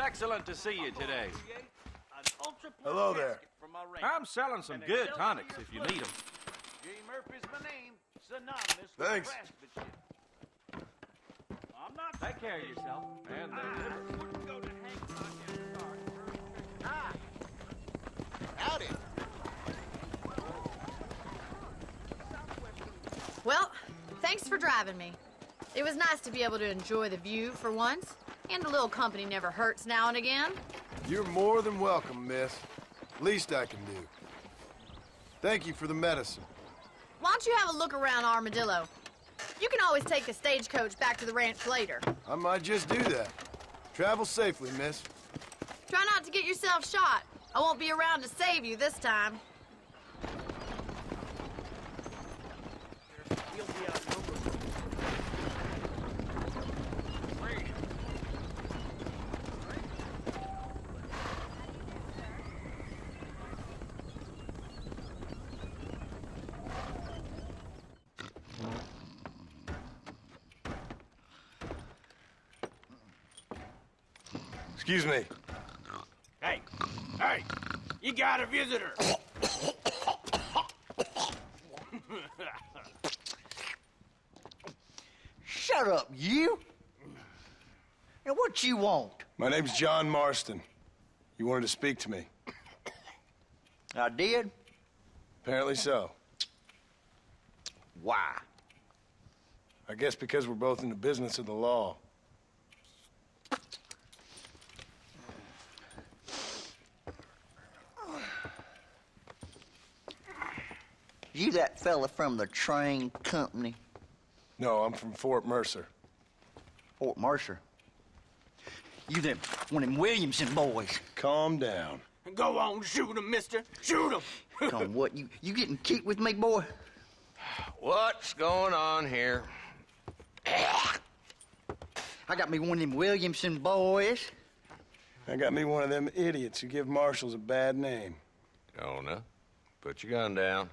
Excellent to see you today. Hello there. I'm selling some good tonics if you need them. J. Murphy's my name, synonymous with Thanks. craftsmanship. I'm not Take care of yourself. And wouldn't go to hang Hi. Howdy. Well, thanks for driving me. It was nice to be able to enjoy the view for once, and a little company never hurts now and again. You're more than welcome, miss. Least I can do. Thank you for the medicine. Why don't you have a look around Armadillo? You can always take the stagecoach back to the ranch later. I might just do that. Travel safely, miss. Try not to get yourself shot. I won't be around to save you this time. He'll be outnumbered. Excuse me. Hey, you got a visitor. Shut up, you. Now, what you want? My name's John Marston. You wanted to speak to me. I did? Apparently so. Why? I guess because we're both in the business of the law. You that fella from the train company? No, I'm from Fort Mercer. Fort Mercer? You them, one of them Williamson boys. Calm down. Go on, shoot him, mister. Shoot him. Come on, what, you getting kicked with me, boy? what's going on here? I got me one of them Williamson boys. I got me one of them idiots who give marshals a bad name. Jonah, put your gun down.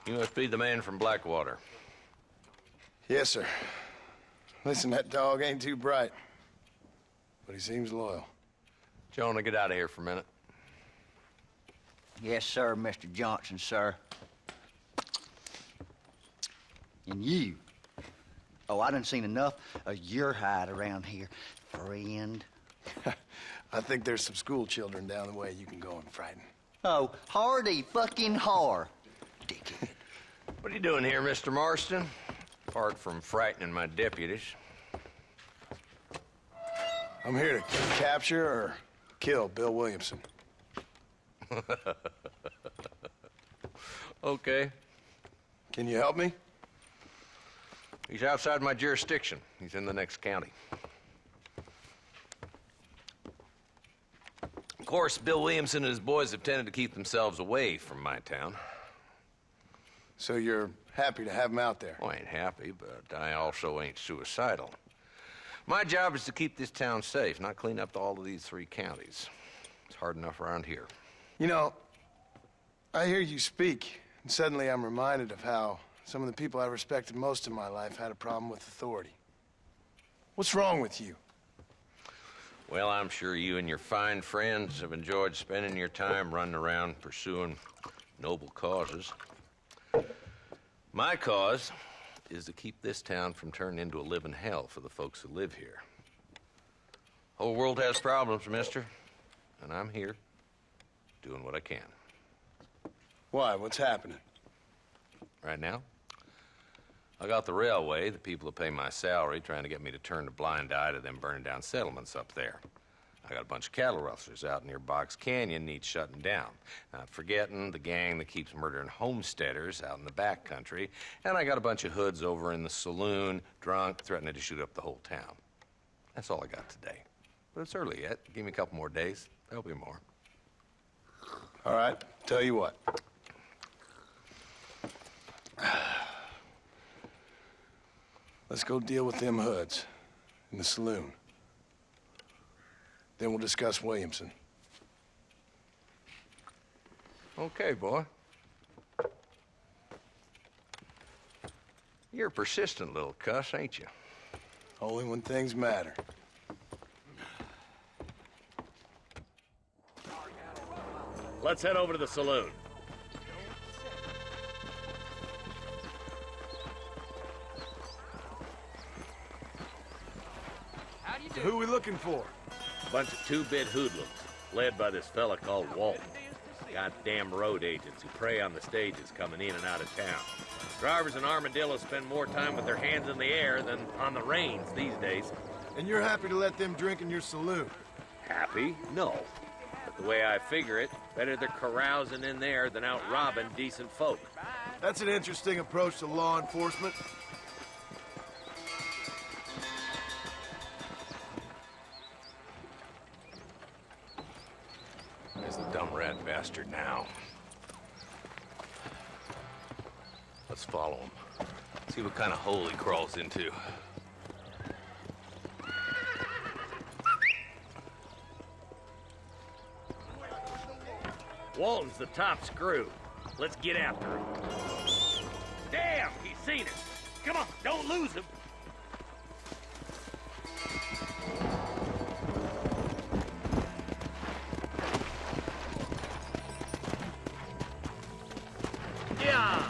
You must be the man from Blackwater. Yes, sir. Listen, that dog ain't too bright, but he seems loyal. Jonah, get out of here for a minute. Yes, sir, Mr. Johnson, sir. And you. Oh, I done seen enough of your hide around here, friend. I think there's some school children down the way you can go and frighten. Oh, hardy fucking har. Dickhead. What are you doing here, Mr. Marston? Apart from frightening my deputies. I'm here to capture or kill Bill Williamson. Okay. Can you help me? He's outside my jurisdiction. He's in the next county. Of course, Bill Williamson and his boys have tended to keep themselves away from my town. So you're happy to have him out there? Well, I ain't happy, but I also ain't suicidal. My job is to keep this town safe, not clean up all of these 3 counties. It's hard enough around here. You know, I hear you speak, and suddenly I'm reminded of how some of the people I respected most in my life had a problem with authority. What's wrong with you? Well, I'm sure you and your fine friends have enjoyed spending your time running around pursuing noble causes. My cause is to keep this town from turning into a living hell for the folks who live here. Whole world has problems, mister, and I'm here doing what I can. Why? What's happening? Right now, I got the railway, the people who pay my salary, trying to get me to turn a blind eye to them burning down settlements up there. I got a bunch of cattle rustlers out near Box Canyon needs shutting down. Not forgetting the gang that keeps murdering homesteaders out in the back country. And I got a bunch of hoods over in the saloon, drunk, threatening to shoot up the whole town. That's all I got today. But it's early yet. Give me a couple more days. There'll be more. All right, tell you what. Let's go deal with them hoods in the saloon. Then we'll discuss Williamson. Okay, boy. You're a persistent little cuss, ain't you? Only when things matter. Let's head over to the saloon. So who we looking for? Bunch of two-bit hoodlums, led by this fella called Walton. Goddamn road agents who prey on the stages coming in and out of town. Drivers in Armadillo spend more time with their hands in the air than on the reins these days. And you're happy to let them drink in your saloon? Happy? No. But the way I figure it, better they're carousing in there than out robbing decent folk. That's an interesting approach to law enforcement. There's the dumb rat bastard now. Let's follow him. See what kind of hole he crawls into. Walton's the top screw. Let's get after him. Damn, he's seen us. Come on, don't lose him. Yeah.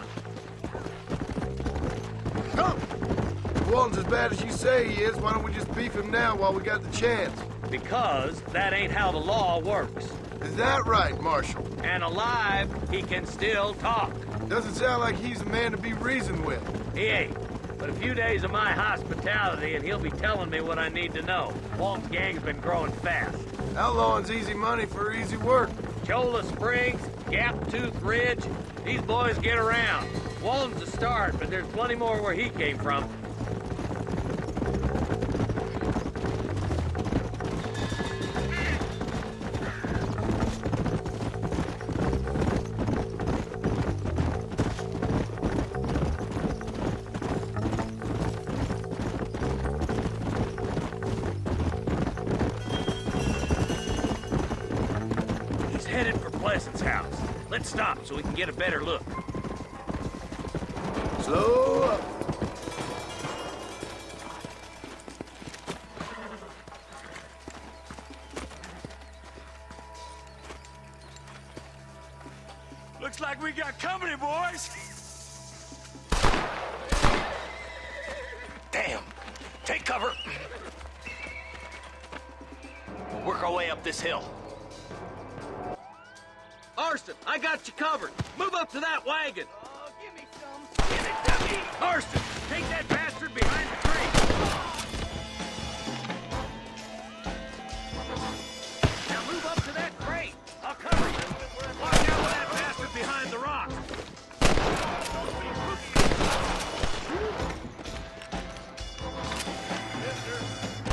Come! If Walton's as bad as you say he is, why don't we just beef him now while we got the chance? Because that ain't how the law works. Is that right, Marshal? And alive, he can still talk. Doesn't sound like he's a man to be reasoned with. He ain't. But a few days of my hospitality and he'll be telling me what I need to know. Walton's gang's been growing fast. Outlawing's easy money for easy work. Cholla Springs, Gap Tooth Ridge, these boys get around. Walton's a start, but there's plenty more where he came from. Headed for Pleasant's house. Let's stop so we can get a better look. Slow up. Looks like we got company, boys. Damn! Take cover! We'll work our way up this hill. Marston, I got you covered. Move up to that wagon. Oh, give me some. Give it to me. Marston, take that bastard behind the tree. Now move up to that crate. I'll cover you. Watch out for that bastard behind the rock.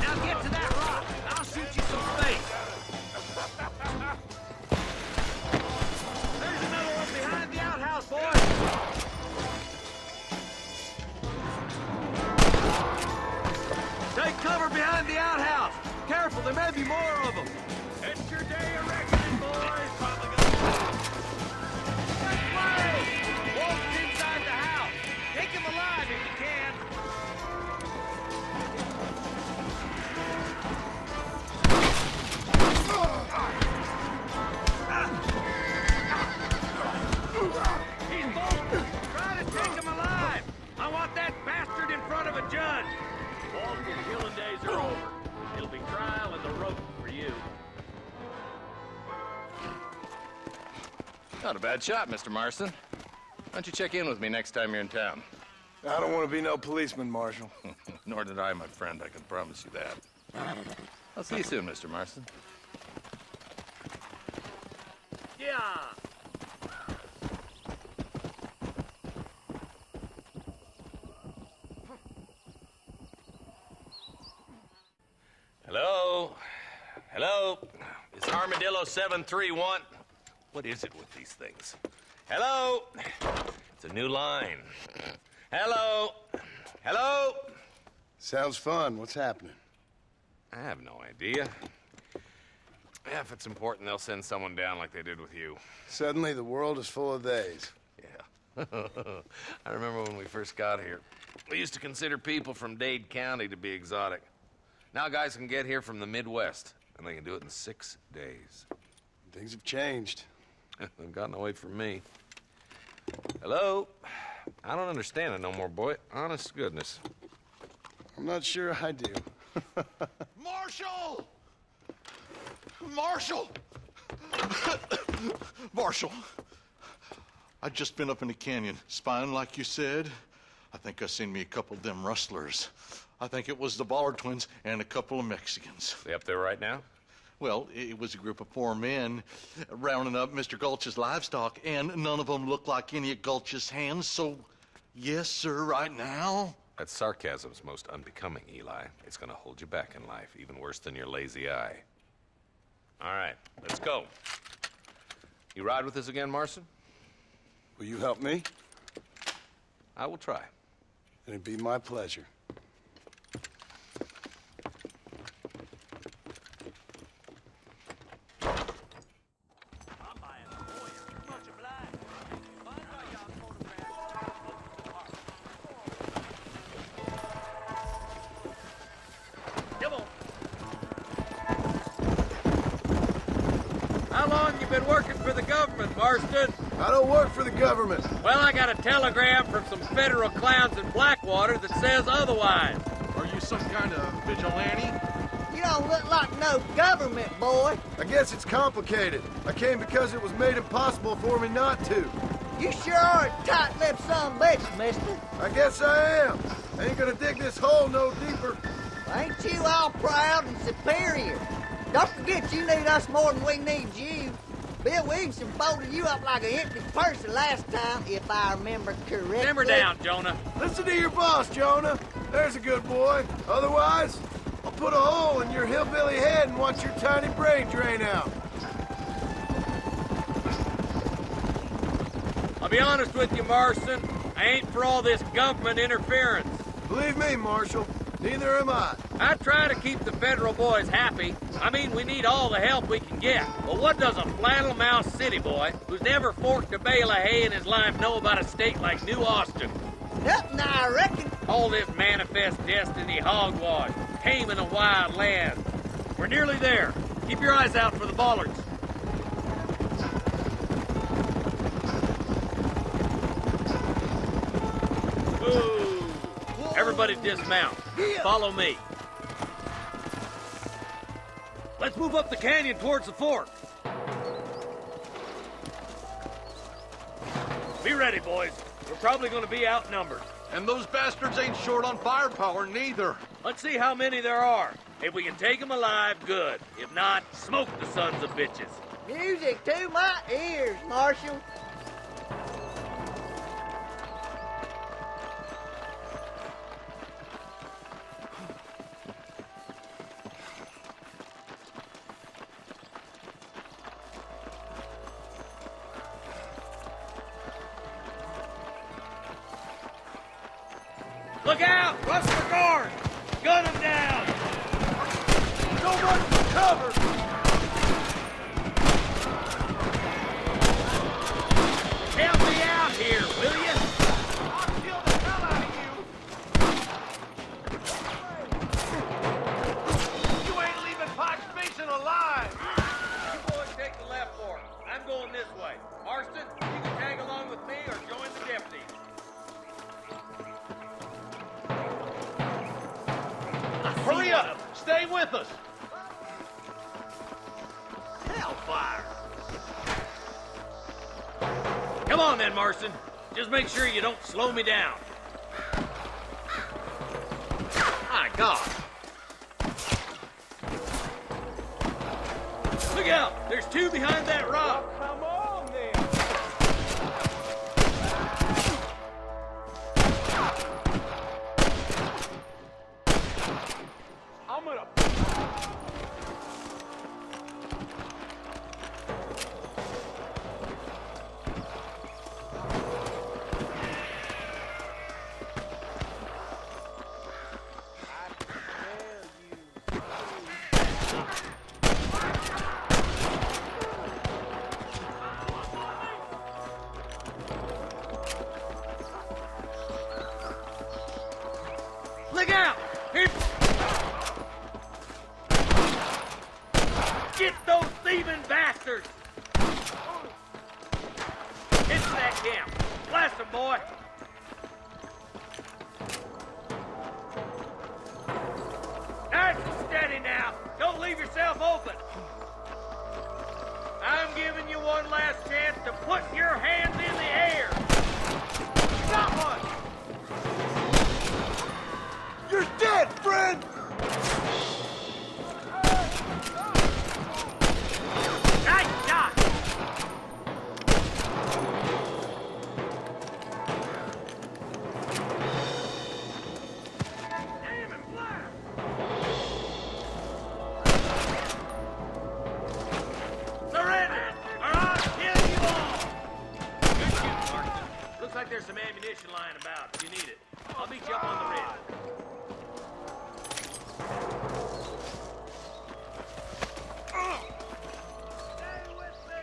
Now get to that rock. I'll shoot you some space. Behind the outhouse, boys! Take cover behind the outhouse! Careful, there may be more of them! It's your day of reckoning, boys! Let's play! Walton's inside the house! Take him alive if you can! He's bolting! Try to take him alive! I want that bastard in front of a judge! Walton's killing days are over. It'll be trial and the rope for you. Not a bad shot, Mr. Marston. Why don't you check in with me next time you're in town? I don't want to be no policeman, Marshal. Nor did I, my friend. I can promise you that. I'll see you soon, Mr. Marston. Yeah! Hello? Hello? It's Armadillo 731. What is it with these things? Hello? It's a new line. Hello? Hello? Sounds fun. What's happening? I have no idea. Yeah, if it's important, they'll send someone down like they did with you. Suddenly, the world is full of theys. Yeah. I remember when we first got here. We used to consider people from Dade County to be exotic. Now guys can get here from the Midwest, and they can do it in 6 days. Things have changed. They've gotten away from me. Hello? I don't understand it no more, boy. Honest to goodness. I'm not sure I do. Marshal! Marshal! Marshal, I'd just been up in the canyon, spying like you said. I think I seen me a couple of them rustlers. I think it was the Ballard twins and a couple of Mexicans. They up there right now? Well, it was a group of 4 men rounding up Mr. Gulch's livestock, and none of them looked like any of Gulch's hands, so yes, sir, right now. That sarcasm's most unbecoming, Eli. It's gonna hold you back in life, even worse than your lazy eye. All right, let's go. You ride with us again, Marston? Will you help me? I will try. It'd be my pleasure. Come on. How long you been working for the government, Marston? I don't work for the government. Well, I got a telegram from some federal clowns in Blackwater that says otherwise. Are you some kind of vigilante? You don't look like no government boy. I guess it's complicated. I came because it was made impossible for me not to. You sure are a tight-lipped son of a bitch, mister. I guess I am. I ain't gonna dig this hole no deeper. Ain't you all proud and superior? Don't forget you need us more than we need you. Bill Williamson folded you up like an empty purse the last time, if I remember correctly. Simmer down, Jonah. Listen to your boss, Jonah. There's a good boy. Otherwise, I'll put a hole in your hillbilly head and watch your tiny brain drain out. I'll be honest with you, Marston. I ain't for all this government interference. Believe me, Marshal, neither am I. I try to keep the federal boys happy. I mean, we need all the help we can get. But what does a flannel-mouthed city boy who's never forked a bale of hay in his life know about a state like New Austin? Nothing, I reckon. All this manifest destiny hogwash, taming a wild land. We're nearly there. Keep your eyes out for the Ballards. Ooh. Everybody dismount. Follow me. Let's move up the canyon towards the fort. Be ready, boys. We're probably going to be outnumbered. And those bastards ain't short on firepower, neither. Let's see how many there are. If we can take them alive, good. If not, smoke the sons of bitches. Music to my ears, Marshal. Look out! Rush for guard! Gun them down! So much for cover! Help me out here, will you? I'll kill the hell out of you! You ain't leaving Pike's Basin alive! You boys take the left fork. I'm going this way. Marston, you can tag along with me or join the deputies. Hurry up! Stay with us! Hellfire! Come on then, Marston. Just make sure you don't slow me down. My God! Look out! There's two behind that rock! Come on, then! I'm gonna... out! Here. Get those thieving bastards! Into that camp. Blast them, boy! Nice and steady now. Don't leave yourself open. I'm giving you one last chance to put your hands in the air. Got one! You're dead, friend! Nice shot! Damn it, Blair! Surrender, or I'll kill you all! Good shooting, Marston. Looks like there's some ammunition lying about if you need it. I'll meet you up on the ridge. Stay with me!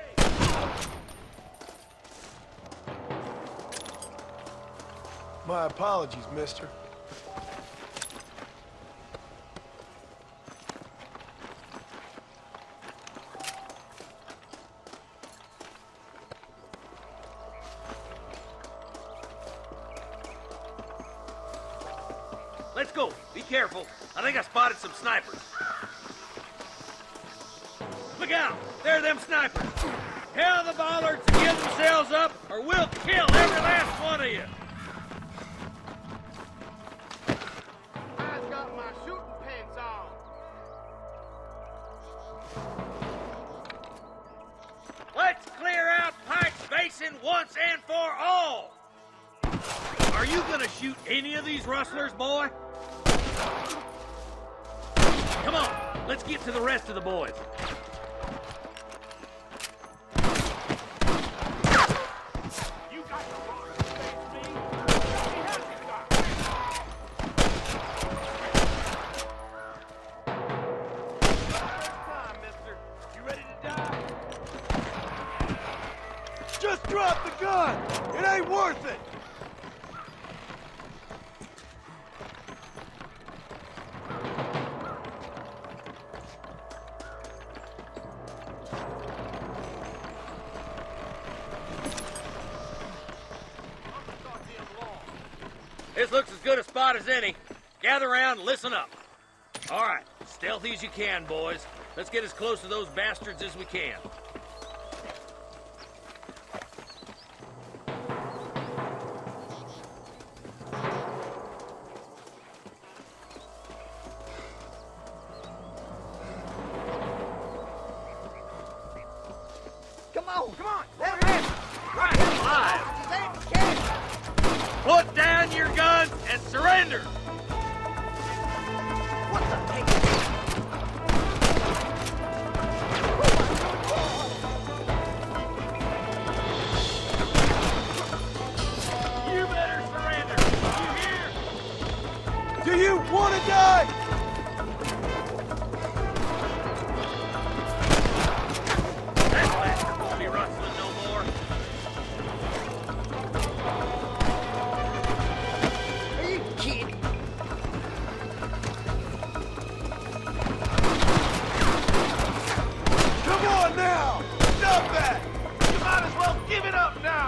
My apologies, mister. Let's go. Be careful. I think I spotted some snipers. Look out! There are them snipers. Tell the bollards to give themselves up, or we'll kill every last one of you. I've got my shooting pants on. Let's clear out Pike's Basin once and for all. Are you gonna shoot any of these rustlers, boy? Come on, let's get to the rest of the boys. You got the wrong to face me. Let me help you, Doc. First time, mister. You ready to die? Just drop the gun! It ain't worth it! This looks as good a spot as any. Gather around and listen up. All right, stealthy as you can, boys. Let's get as close to those bastards as we can. Come on. Come on. Let me Right, alive. Let me catch. Put down your guns and surrender. What the heck? You better surrender. You hear? Do you want to die? That bastard won't be rustling no more. Are you kidding? Come on now! Stop that! You might as well give it up now.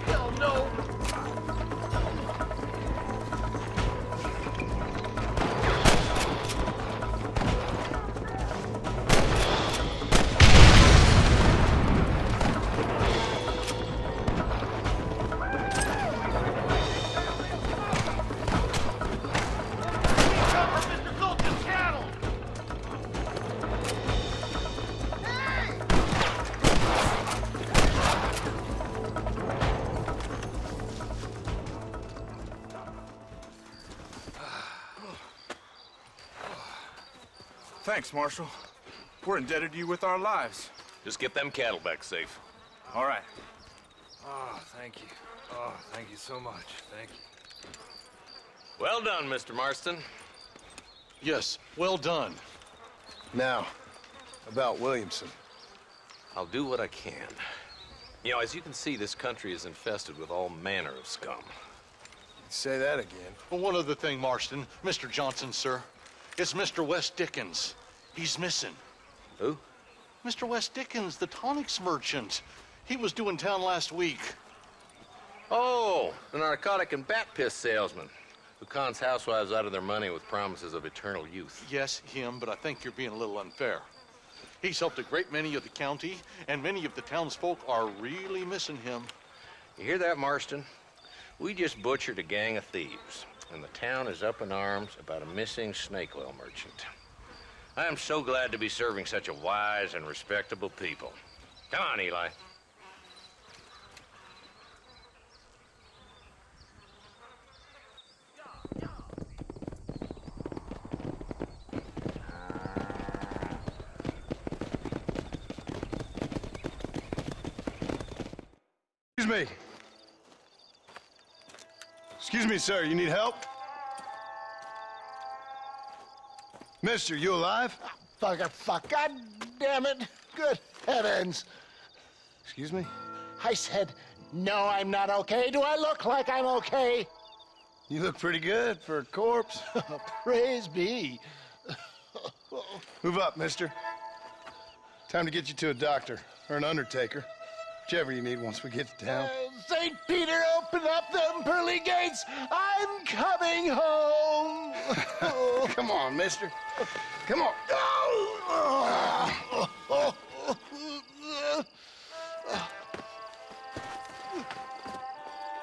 Hell no. Come from Mr. Gulch's cattle. Thanks, Marshal. We're indebted to you with our lives. Just get them cattle back safe. All right. Oh, thank you. Oh, thank you so much. Thank you. Well done, Mr. Marston. Yes, well done. Now, about Williamson. I'll do what I can. You know, as you can see, this country is infested with all manner of scum. Say that again. Well, one other thing, Marston. Mr. Johnson, sir. It's Mr. Wes Dickens. He's missing. Who? Mr. Wes Dickens, the tonics merchant. He was due in town last week. Oh, the narcotic and bat piss salesman who cons housewives out of their money with promises of eternal youth. Yes, him, but I think you're being a little unfair. He's helped a great many of the county, and many of the townsfolk are really missing him. You hear that, Marston? We just butchered a gang of thieves, and the town is up in arms about a missing snake oil merchant. I am so glad to be serving such a wise and respectable people. Come on, Eli. Excuse me. Excuse me, sir. You need help? Mister, you alive? Fuck. God damn it. Good heavens. Excuse me? I said, no, I'm not okay. Do I look like I'm okay? You look pretty good for a corpse. Praise be. Move up, mister. Time to get you to a doctor or an undertaker. Whichever you need once we get to town. St. Peter, open up them pearly gates. I'm coming home. Come on, mister. Come on.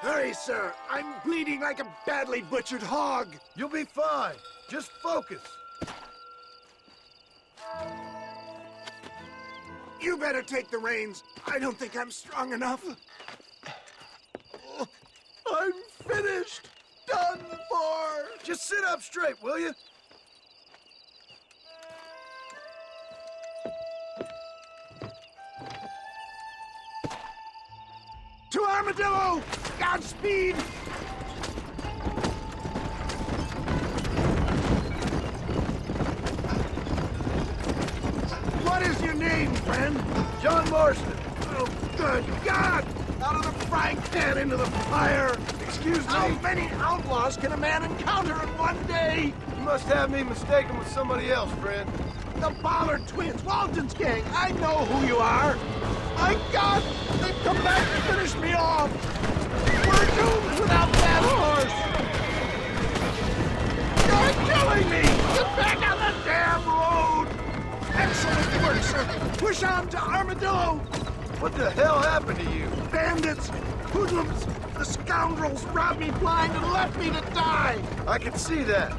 Hurry, sir. I'm bleeding like a badly butchered hog. You'll be fine. Just focus. You better take the reins. I don't think I'm strong enough. I'm finished. Done for. Just sit up straight, will you? To Armadillo! Godspeed! What is your name, friend? John Marston. Oh, good God! Out of the frying pan into the fire! Excuse me. How many outlaws can a man encounter in one day? You must have me mistaken with somebody else, friend. The Bollard twins, Walton's gang. I know who you are. My God, they've come back to finish me off. We're doomed without that horse. You're killing me. Get back on the damn road. Excellent work, sir. Push on to Armadillo. What the hell happened to you? Bandits, hoodlums, the scoundrels robbed me blind and left me to die. I can see that.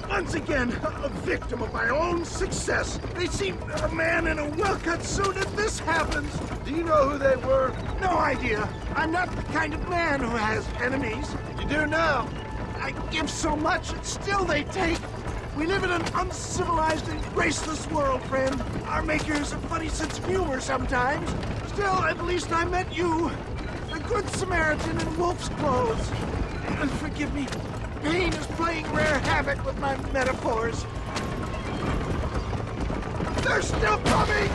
Once again, a victim of my own success. They seem a man in a well-cut suit and this happens. Do you know who they were? No idea. I'm not the kind of man who has enemies. You do now. I give so much and still they take. We live in an uncivilized and graceless world, friend. Our makers have a funny sense of humor sometimes. Still, at least I met you. A good Samaritan in wolf's clothes. And forgive me. Pain is playing rare havoc with my metaphors. They're still coming!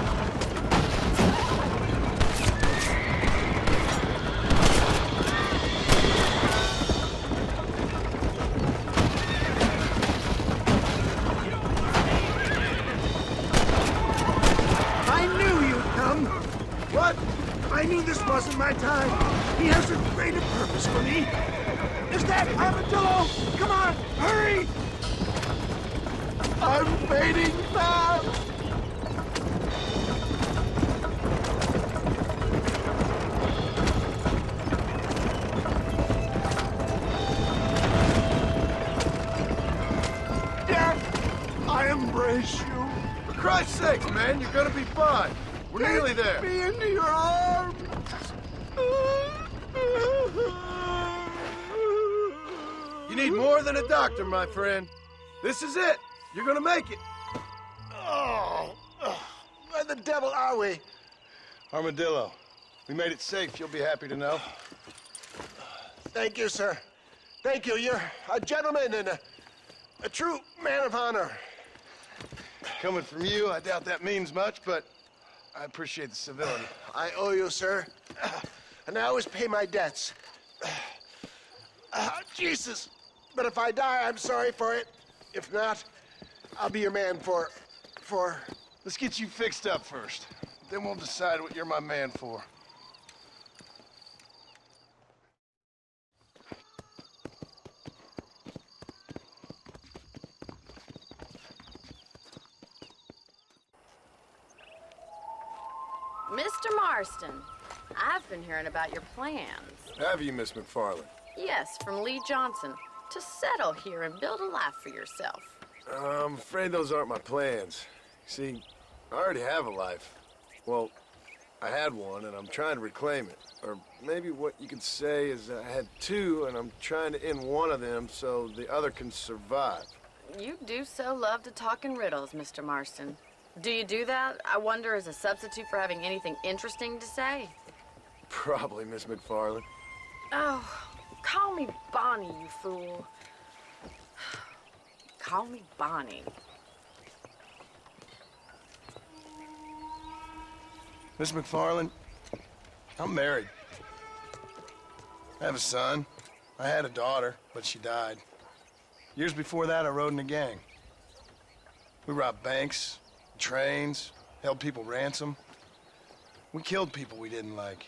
I knew you'd come. What? I knew this wasn't my time. He has a greater purpose for me. Is that Armadillo? Come on, hurry! I'm fading fast! Death, I embrace you. For Christ's sake, man, you're gonna be fine. We're nearly there. Take me into your arms. You need more than a doctor, my friend. This is it. You're gonna make it. Oh, where the devil are we? Armadillo, we made it safe. You'll be happy to know. Thank you, sir. Thank you. You're a gentleman and a true man of honor. Coming from you, I doubt that means much, but I appreciate the civility. I owe you, sir. and I always pay my debts. Jesus! But if I die, I'm sorry for it. If not, I'll be your man for... Let's get you fixed up first. Then we'll decide what you're my man for. Mr. Marston, I've been hearing about your plans. Have you, Miss McFarland? Yes, from Lee Johnson, to settle here and build a life for yourself. I'm afraid those aren't my plans. See, I already have a life. Well, I had one, and I'm trying to reclaim it. Or maybe what you could say is I had two, and I'm trying to end one of them so the other can survive. You do so love to talk in riddles, Mr. Marston. Do you do that, I wonder, as a substitute for having anything interesting to say? Probably, Miss McFarland. Oh, call me Bonnie, you fool. Call me Bonnie. Miss McFarland, I'm married. I have a son. I had a daughter, but she died. Years before that, I rode in a gang. We robbed banks, trains, held people ransom. We killed people we didn't like.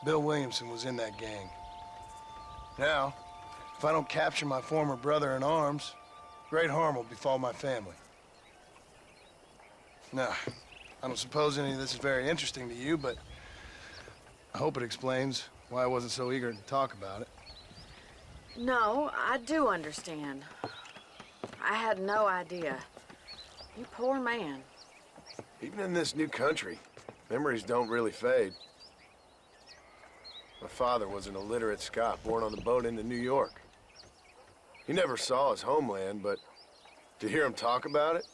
Bill Williamson was in that gang. Now, if I don't capture my former brother in arms, great harm will befall my family. Now, I don't suppose any of this is very interesting to you, but I hope it explains why I wasn't so eager to talk about it. No, I do understand. I had no idea. You poor man. Even in this new country, memories don't really fade. My father was an illiterate Scot born on the boat into New York. He never saw his homeland, but to hear him talk about it,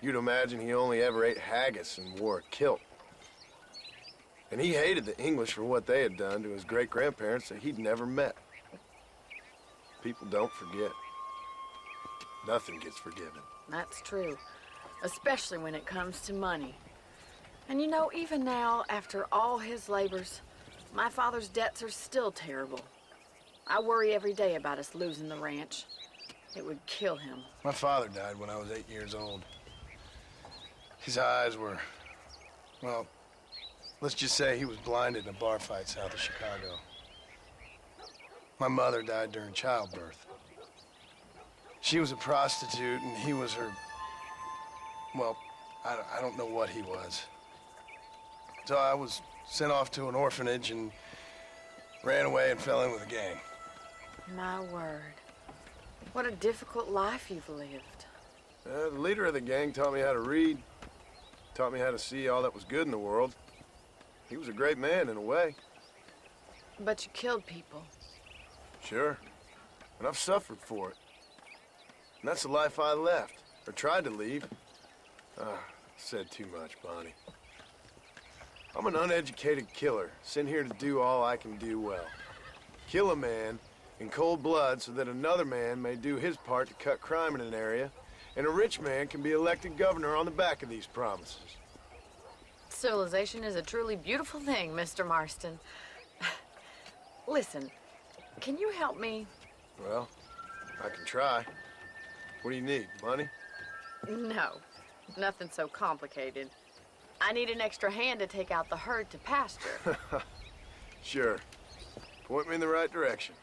you'd imagine he only ever ate haggis and wore a kilt. And he hated the English for what they had done to his great-grandparents that he'd never met. People don't forget. Nothing gets forgiven. That's true, especially when it comes to money. And you know, even now, after all his labors, my father's debts are still terrible. I worry every day about us losing the ranch. It would kill him. My father died when I was 8 years old. His eyes were, well, let's just say he was blinded in a bar fight south of Chicago. My mother died during childbirth. She was a prostitute, and he was her, well, I don't know what he was. So I was sent off to an orphanage and ran away and fell in with a gang. My word. What a difficult life you've lived. The leader of the gang taught me how to read, taught me how to see all that was good in the world. He was a great man in a way. But you killed people. Sure. And I've suffered for it. And that's the life I left, or tried to leave. Said too much, Bonnie. I'm an uneducated killer, sent here to do all I can do well. Kill a man in cold blood so that another man may do his part to cut crime in an area, and a rich man can be elected governor on the back of these promises. Civilization is a truly beautiful thing, Mr. Marston. Listen, can you help me? Well, I can try. What do you need, money? No, nothing so complicated. I need an extra hand to take out the herd to pasture. Sure. Point me in the right direction.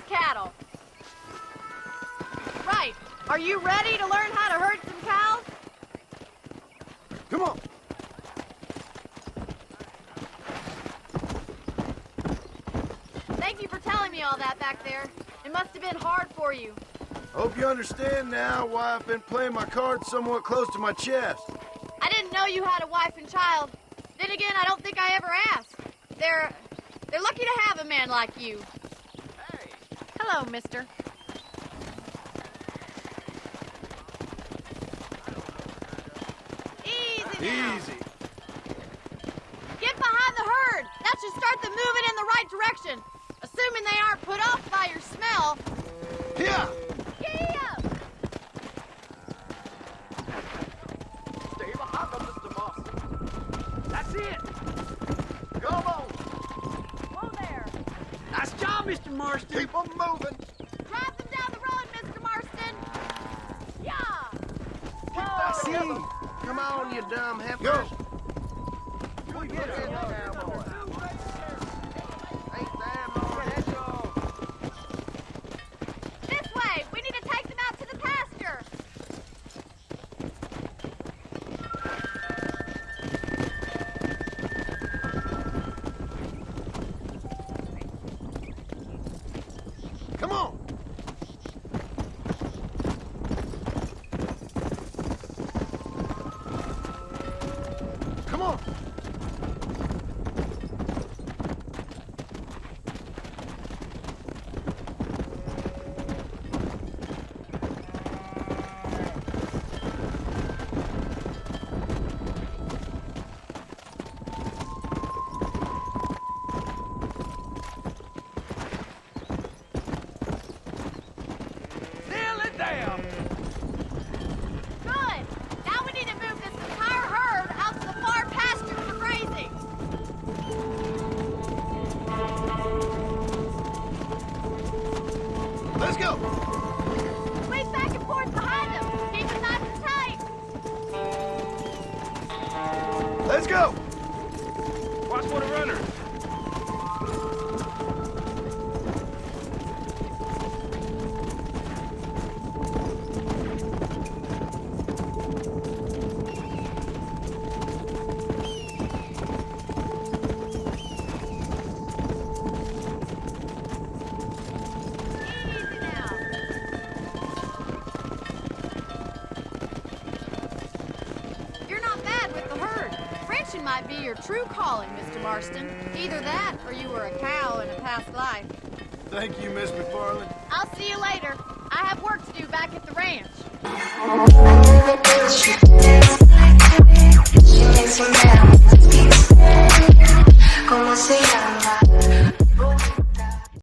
Cattle. Right. Are you ready to learn how to herd some cows? Come on. Thank you for telling me all that back there. It must have been hard for you. Hope you understand now why I've been playing my cards somewhat close to my chest. I didn't know you had a wife and child. Then again, I don't think I ever asked. They're lucky to have a man like you. Hello, mister. Easy now. Easy. Get behind the herd. That should start them moving in the right direction. Assuming they aren't put off by your smell. Yeah. Yeah. Stay behind them, Mr. Moss. That's it. Come on. Whoa there. Nice job, Mr. Marston. Keep them moving. Drive them down the road, Mr. Marston. Yeah. I see. Come on, you dumb heifers. This way. We need to take them out to the pasture. Come on. Come on. Nail it down. Good. Now we need to move this entire herd out to the far pasture for grazing. Let's go. Squeeze back and forth behind them. Keep it nice and tight. Let's go. Watch for the runners. Easy now. You're not bad with the herd. Ranching might be your true calling, Mr. Marston. Either that, or you were a cow in a past life. Thank you, Miss McFarland. I'll see you later. I have work to do back at the ranch. ¿Cómo se llama?